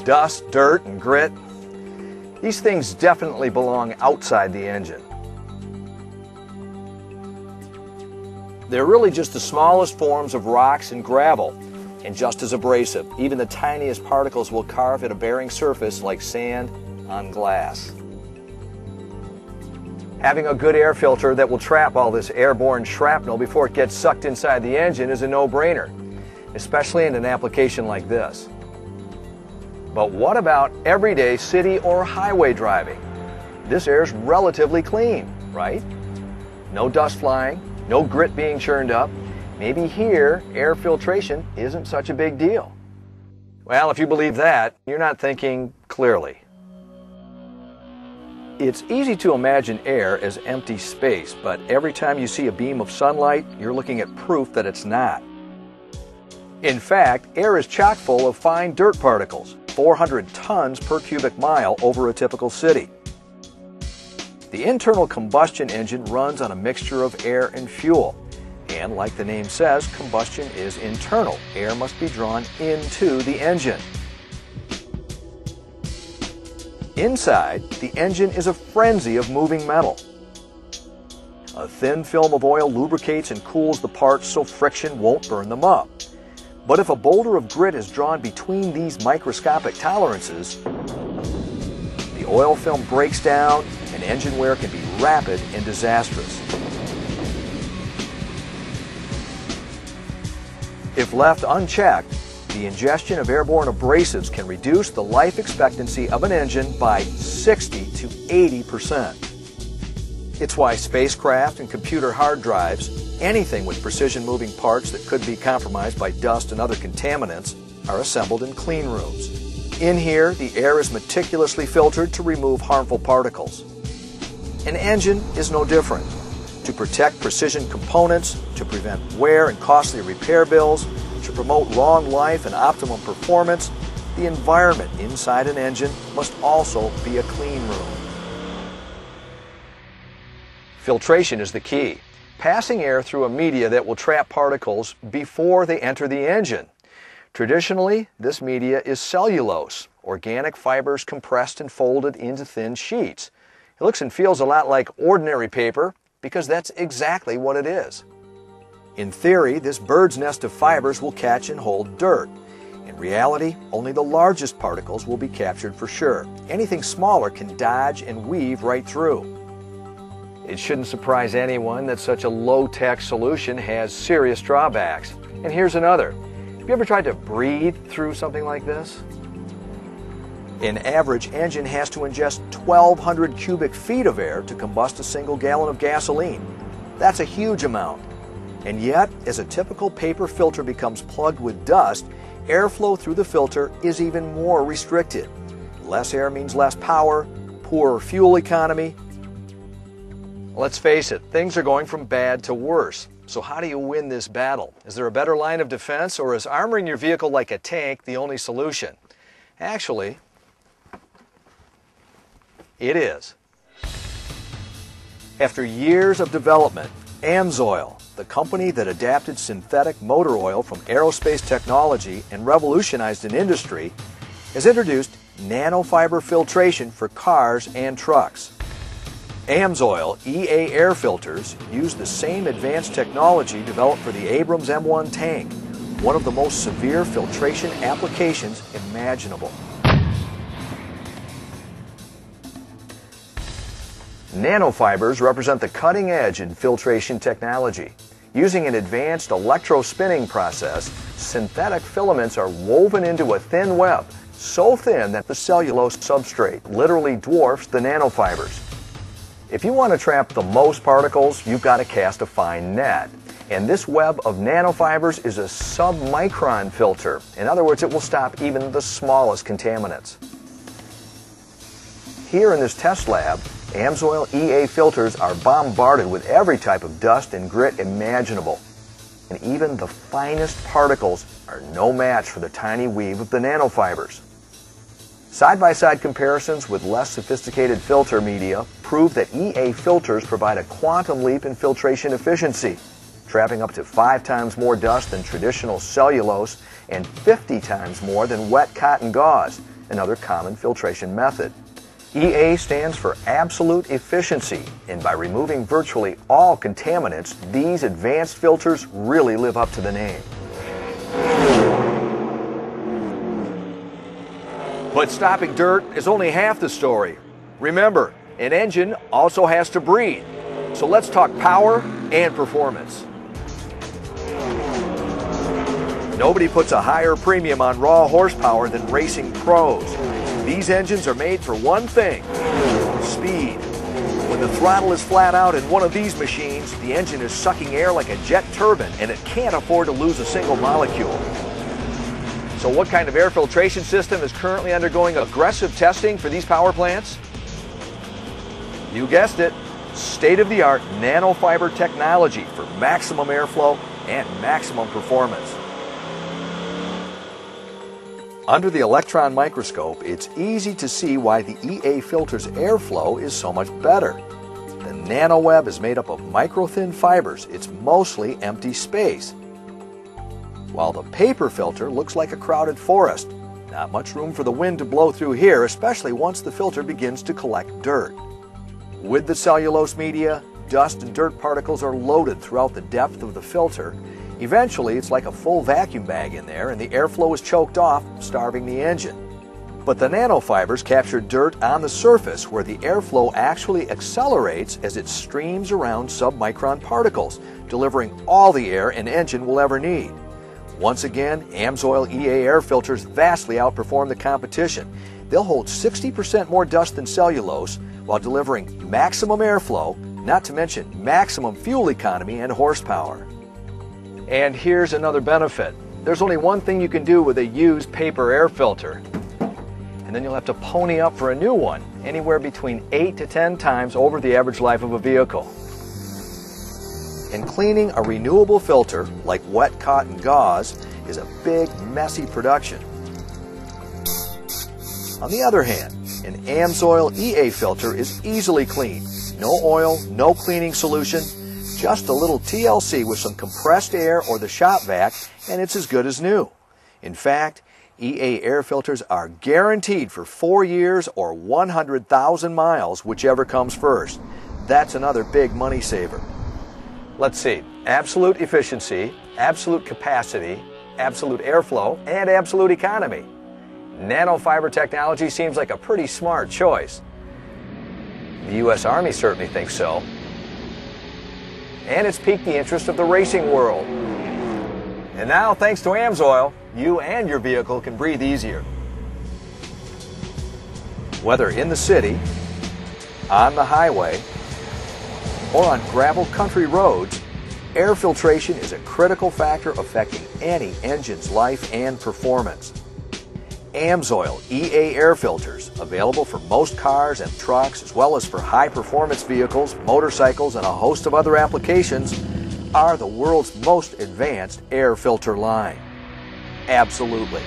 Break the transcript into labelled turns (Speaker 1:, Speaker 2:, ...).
Speaker 1: dust, dirt, and grit, these things definitely belong outside the engine. They're really just the smallest forms of rocks and gravel, and just as abrasive. Even the tiniest particles will carve at a bearing surface like sand on glass. Having a good air filter that will trap all this airborne shrapnel before it gets sucked inside the engine is a no-brainer, especially in an application like this. But what about everyday city or highway driving? This air's relatively clean, right? No dust flying, no grit being churned up. Maybe here, air filtration isn't such a big deal. Well, if you believe that, you're not thinking clearly. It's easy to imagine air as empty space, but every time you see a beam of sunlight, you're looking at proof that it's not. In fact, air is chock full of fine dirt particles, 400 tons per cubic mile over a typical city. The internal combustion engine runs on a mixture of air and fuel. And like the name says, combustion is internal. Air must be drawn into the engine. Inside, the engine is a frenzy of moving metal. A thin film of oil lubricates and cools the parts so friction won't burn them up. But if a boulder of grit is drawn between these microscopic tolerances, the oil film breaks down and engine wear can be rapid and disastrous. If left unchecked, the ingestion of airborne abrasives can reduce the life expectancy of an engine by 60 to 80%. It's why spacecraft and computer hard drives, anything with precision moving parts that could be compromised by dust and other contaminants, are assembled in clean rooms. In here, the air is meticulously filtered to remove harmful particles. An engine is no different. To protect precision components, to prevent wear and costly repair bills, to promote long life and optimum performance, the environment inside an engine must also be a clean room. Filtration is the key. Passing air through a media that will trap particles before they enter the engine. Traditionally, this media is cellulose, organic fibers compressed and folded into thin sheets. It looks and feels a lot like ordinary paper because that's exactly what it is. In theory, this bird's nest of fibers will catch and hold dirt. In reality, only the largest particles will be captured for sure. Anything smaller can dodge and weave right through. It shouldn't surprise anyone that such a low-tech solution has serious drawbacks. And here's another. Have you ever tried to breathe through something like this? An average engine has to ingest 1,200 cubic feet of air to combust a single gallon of gasoline. That's a huge amount. And yet, as a typical paper filter becomes plugged with dust, airflow through the filter is even more restricted. Less air means less power, poorer fuel economy. Let's face it, things are going from bad to worse. So how do you win this battle? Is there a better line of defense, or is armoring your vehicle like a tank the only solution? Actually, it is. After years of development, AMSOIL, the company that adapted synthetic motor oil from aerospace technology and revolutionized an industry, has introduced nanofiber filtration for cars and trucks. AMSOIL EA Air Filters use the same advanced technology developed for the Abrams M1 tank, one of the most severe filtration applications imaginable. Nanofibers represent the cutting edge in filtration technology. Using an advanced electrospinning process, synthetic filaments are woven into a thin web, so thin that the cellulose substrate literally dwarfs the nanofibers. If you want to trap the most particles, you've got to cast a fine net. And this web of nanofibers is a sub-micron filter. In other words, it will stop even the smallest contaminants. Here in this test lab, AMSOIL EA filters are bombarded with every type of dust and grit imaginable. And even the finest particles are no match for the tiny weave of the nanofibers. Side-by-side comparisons with less sophisticated filter media prove that EA filters provide a quantum leap in filtration efficiency, trapping up to 5 times more dust than traditional cellulose and 50 times more than wet cotton gauze. another common filtration method. EA stands for absolute efficiency, and by removing virtually all contaminants, these advanced filters really live up to the name. But stopping dirt is only half the story. Remember, an engine also has to breathe. So let's talk power and performance. Nobody puts a higher premium on raw horsepower than racing pros. These engines are made for one thing: speed. When the throttle is flat out in one of these machines, the engine is sucking air like a jet turbine, and it can't afford to lose a single molecule. So what kind of air filtration system is currently undergoing aggressive testing for these power plants? You guessed it, state-of-the-art nanofiber technology for maximum airflow and maximum performance. Under the electron microscope, it's easy to see why the EA filter's airflow is so much better. The nanoweb is made up of micro-thin fibers. It's mostly empty space. While the paper filter looks like a crowded forest. Not much room for the wind to blow through here, especially once the filter begins to collect dirt. With the cellulose media, dust and dirt particles are loaded throughout the depth of the filter. Eventually, it's like a full vacuum bag in there, and the airflow is choked off, starving the engine. But the nanofibers capture dirt on the surface, where the airflow actually accelerates as it streams around submicron particles, delivering all the air an engine will ever need. Once again, AMSOIL EA Air Filters vastly outperform the competition. They'll hold 60% more dust than cellulose while delivering maximum airflow, not to mention maximum fuel economy and horsepower. And here's another benefit. There's only one thing you can do with a used paper air filter, and then you'll have to pony up for a new one, anywhere between 8 to 10 times over the average life of a vehicle. And cleaning a renewable filter, like wet cotton gauze, is a big, messy production. On the other hand, an AMSOIL EA filter is easily cleaned. No oil, no cleaning solution, just a little TLC with some compressed air or the shop vac, and it's as good as new. In fact, EA air filters are guaranteed for 4 years or 100,000 miles, whichever comes first. That's another big money saver. Let's see, absolute efficiency, absolute capacity, absolute airflow, and absolute economy. Nanofiber technology seems like a pretty smart choice. The U.S. Army certainly thinks so. And it's piqued the interest of the racing world. And now, thanks to AMSOIL, you and your vehicle can breathe easier. Whether in the city, on the highway, or on gravel country roads, air filtration is a critical factor affecting any engine's life and performance. AMSOIL EA Air Filters, available for most cars and trucks, as well as for high-performance vehicles, motorcycles, and a host of other applications, are the world's most advanced air filter line. Absolutely.